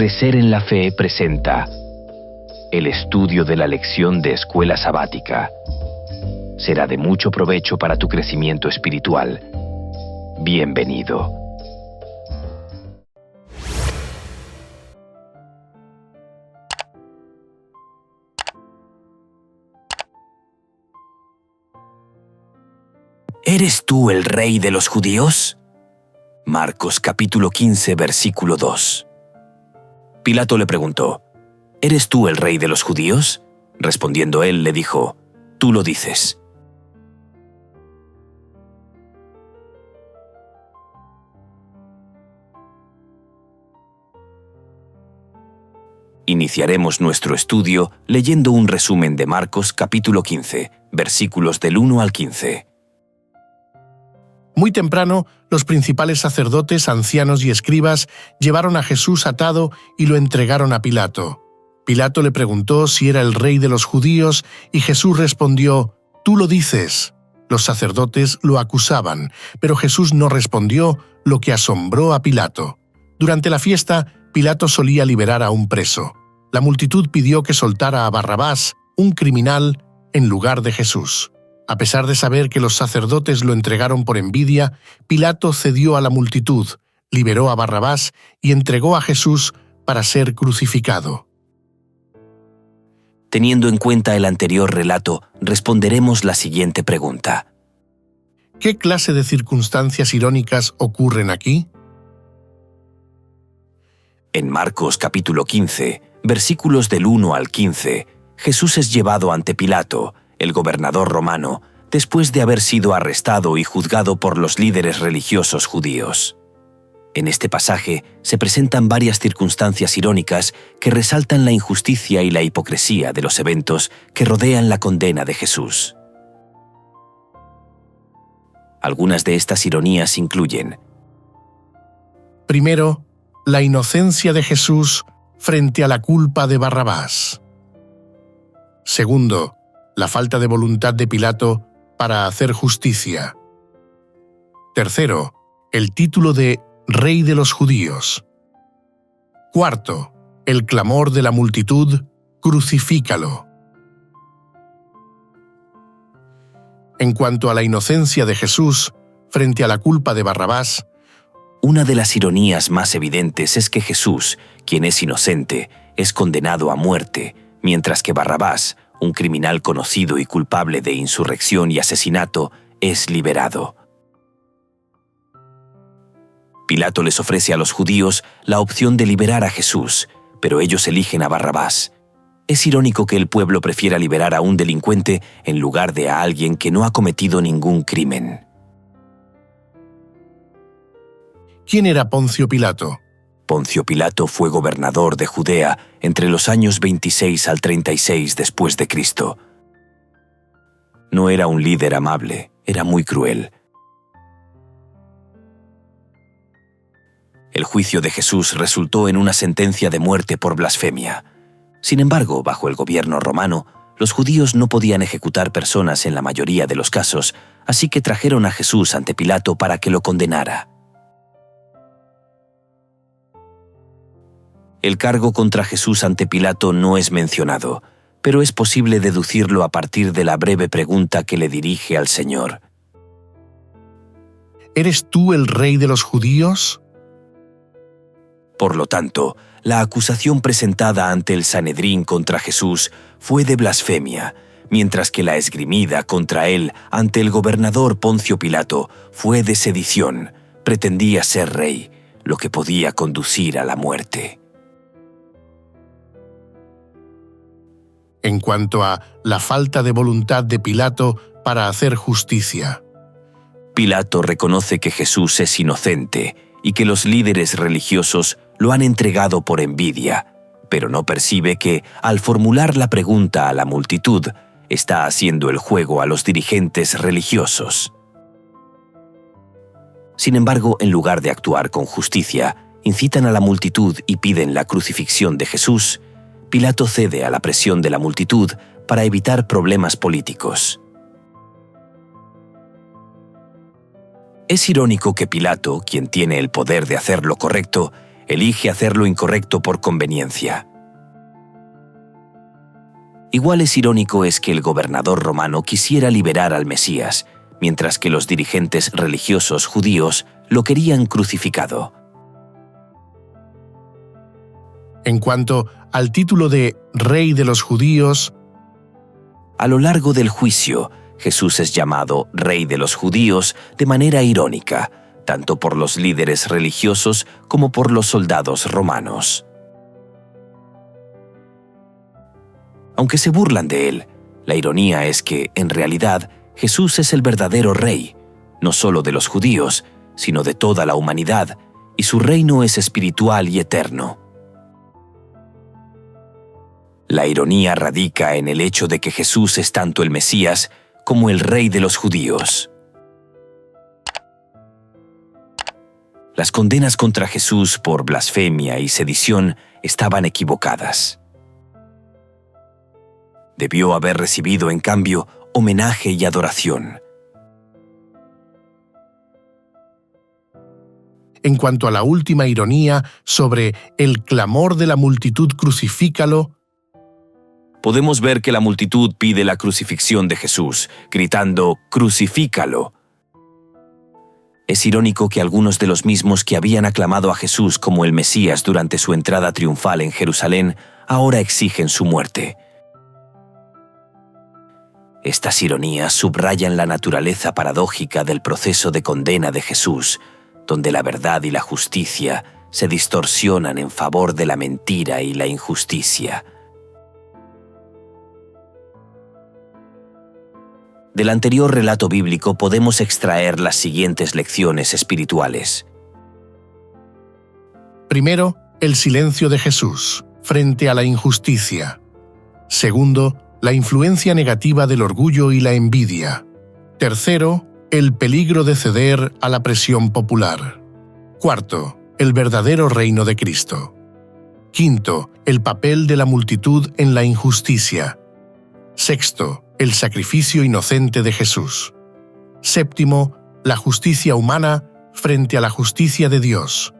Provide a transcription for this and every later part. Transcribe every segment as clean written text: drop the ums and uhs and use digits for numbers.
Crecer en la Fe presenta el estudio de la lección de escuela sabática. Será de mucho provecho para tu crecimiento espiritual. Bienvenido. ¿Eres tú el rey de los judíos? Marcos capítulo 15, versículo 2. Pilato le preguntó, ¿eres tú el rey de los judíos? Respondiendo él, le dijo, tú lo dices. Iniciaremos nuestro estudio leyendo un resumen de Marcos capítulo 15, versículos del 1 al 15. Muy temprano, los principales sacerdotes, ancianos y escribas llevaron a Jesús atado y lo entregaron a Pilato. Pilato le preguntó si era el rey de los judíos y Jesús respondió, «Tú lo dices». Los sacerdotes lo acusaban, pero Jesús no respondió, lo que asombró a Pilato. Durante la fiesta, Pilato solía liberar a un preso. La multitud pidió que soltara a Barrabás, un criminal, en lugar de Jesús. A pesar de saber que los sacerdotes lo entregaron por envidia, Pilato cedió a la multitud, liberó a Barrabás y entregó a Jesús para ser crucificado. Teniendo en cuenta el anterior relato, responderemos la siguiente pregunta. ¿Qué clase de circunstancias irónicas ocurren aquí? En Marcos capítulo 15, versículos del 1 al 15, Jesús es llevado ante Pilato, el gobernador romano, después de haber sido arrestado y juzgado por los líderes religiosos judíos. En este pasaje se presentan varias circunstancias irónicas que resaltan la injusticia y la hipocresía de los eventos que rodean la condena de Jesús. Algunas de estas ironías incluyen: primero, la inocencia de Jesús frente a la culpa de Barrabás. Segundo, la falta de voluntad de Pilato para hacer justicia. Tercero, el título de Rey de los Judíos. Cuarto, el clamor de la multitud, crucifícalo. En cuanto a la inocencia de Jesús frente a la culpa de Barrabás, una de las ironías más evidentes es que Jesús, quien es inocente, es condenado a muerte, mientras que Barrabás, un criminal conocido y culpable de insurrección y asesinato, es liberado. Pilato les ofrece a los judíos la opción de liberar a Jesús, pero ellos eligen a Barrabás. Es irónico que el pueblo prefiera liberar a un delincuente en lugar de a alguien que no ha cometido ningún crimen. ¿Quién era Poncio Pilato? Poncio Pilato fue gobernador de Judea entre los años 26 al 36 después de Cristo. No era un líder amable, era muy cruel. El juicio de Jesús resultó en una sentencia de muerte por blasfemia. Sin embargo, bajo el gobierno romano, los judíos no podían ejecutar personas en la mayoría de los casos, así que trajeron a Jesús ante Pilato para que lo condenara. El cargo contra Jesús ante Pilato no es mencionado, pero es posible deducirlo a partir de la breve pregunta que le dirige al Señor. ¿Eres tú el rey de los judíos? Por lo tanto, la acusación presentada ante el Sanedrín contra Jesús fue de blasfemia, mientras que la esgrimida contra él ante el gobernador Poncio Pilato fue de sedición, pretendía ser rey, lo que podía conducir a la muerte. En cuanto a la falta de voluntad de Pilato para hacer justicia. Pilato reconoce que Jesús es inocente y que los líderes religiosos lo han entregado por envidia, pero no percibe que, al formular la pregunta a la multitud, está haciendo el juego a los dirigentes religiosos. Sin embargo, en lugar de actuar con justicia, incitan a la multitud y piden la crucifixión de Jesús. Pilato cede a la presión de la multitud para evitar problemas políticos. Es irónico que Pilato, quien tiene el poder de hacer lo correcto, elige hacer lo incorrecto por conveniencia. Igual es irónico es que el gobernador romano quisiera liberar al Mesías, mientras que los dirigentes religiosos judíos lo querían crucificado. En cuanto al título de Rey de los Judíos, a lo largo del juicio, Jesús es llamado Rey de los Judíos de manera irónica, tanto por los líderes religiosos como por los soldados romanos. Aunque se burlan de él, la ironía es que, en realidad, Jesús es el verdadero Rey, no solo de los judíos, sino de toda la humanidad, y su reino es espiritual y eterno. La ironía radica en el hecho de que Jesús es tanto el Mesías como el Rey de los judíos. Las condenas contra Jesús por blasfemia y sedición estaban equivocadas. Debió haber recibido, en cambio, homenaje y adoración. En cuanto a la última ironía sobre el clamor de la multitud crucifícalo, podemos ver que la multitud pide la crucifixión de Jesús, gritando «Crucifícalo». Es irónico que algunos de los mismos que habían aclamado a Jesús como el Mesías durante su entrada triunfal en Jerusalén, ahora exigen su muerte. Estas ironías subrayan la naturaleza paradójica del proceso de condena de Jesús, donde la verdad y la justicia se distorsionan en favor de la mentira y la injusticia. Del anterior relato bíblico podemos extraer las siguientes lecciones espirituales. Primero, el silencio de Jesús frente a la injusticia. Segundo, la influencia negativa del orgullo y la envidia. Tercero, el peligro de ceder a la presión popular. Cuarto, el verdadero reino de Cristo. Quinto, el papel de la multitud en la injusticia. Sexto, el sacrificio inocente de Jesús. Séptimo, la justicia humana frente a la justicia de Dios.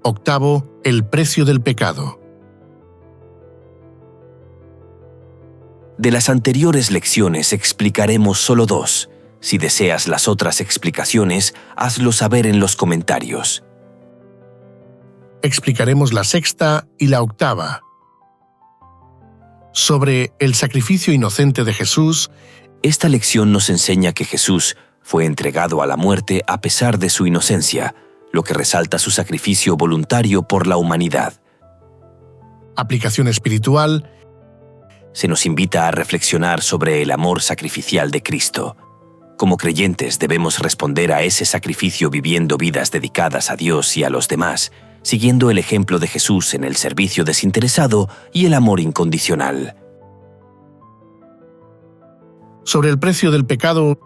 Octavo, el precio del pecado. De las anteriores lecciones explicaremos solo dos. Si deseas las otras explicaciones, hazlo saber en los comentarios. Explicaremos la sexta y la octava. Sobre el sacrificio inocente de Jesús, esta lección nos enseña que Jesús fue entregado a la muerte a pesar de su inocencia, lo que resalta su sacrificio voluntario por la humanidad. Aplicación espiritual. Se nos invita a reflexionar sobre el amor sacrificial de Cristo. Como creyentes debemos responder a ese sacrificio viviendo vidas dedicadas a Dios y a los demás, siguiendo el ejemplo de Jesús en el servicio desinteresado y el amor incondicional. Sobre el precio del pecado,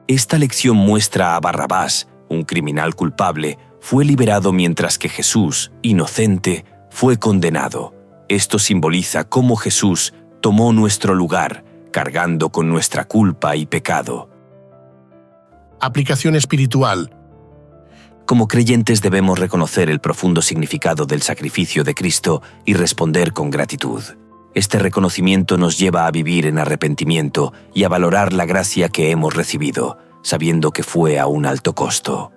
esta lección muestra a Barrabás, un criminal culpable, fue liberado mientras que Jesús, inocente, fue condenado. Esto simboliza cómo Jesús tomó nuestro lugar, cargando con nuestra culpa y pecado. Aplicación espiritual. Como creyentes debemos reconocer el profundo significado del sacrificio de Cristo y responder con gratitud. Este reconocimiento nos lleva a vivir en arrepentimiento y a valorar la gracia que hemos recibido, sabiendo que fue a un alto costo.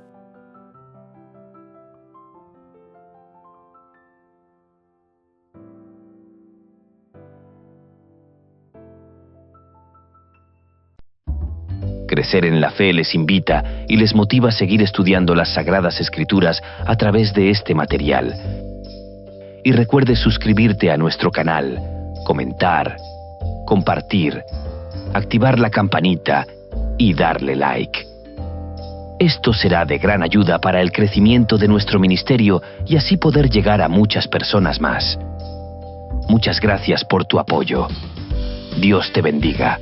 Crecer en la Fe les invita y les motiva a seguir estudiando las Sagradas Escrituras a través de este material. Y recuerde suscribirte a nuestro canal, comentar, compartir, activar la campanita y darle like. Esto será de gran ayuda para el crecimiento de nuestro ministerio y así poder llegar a muchas personas más. Muchas gracias por tu apoyo. Dios te bendiga.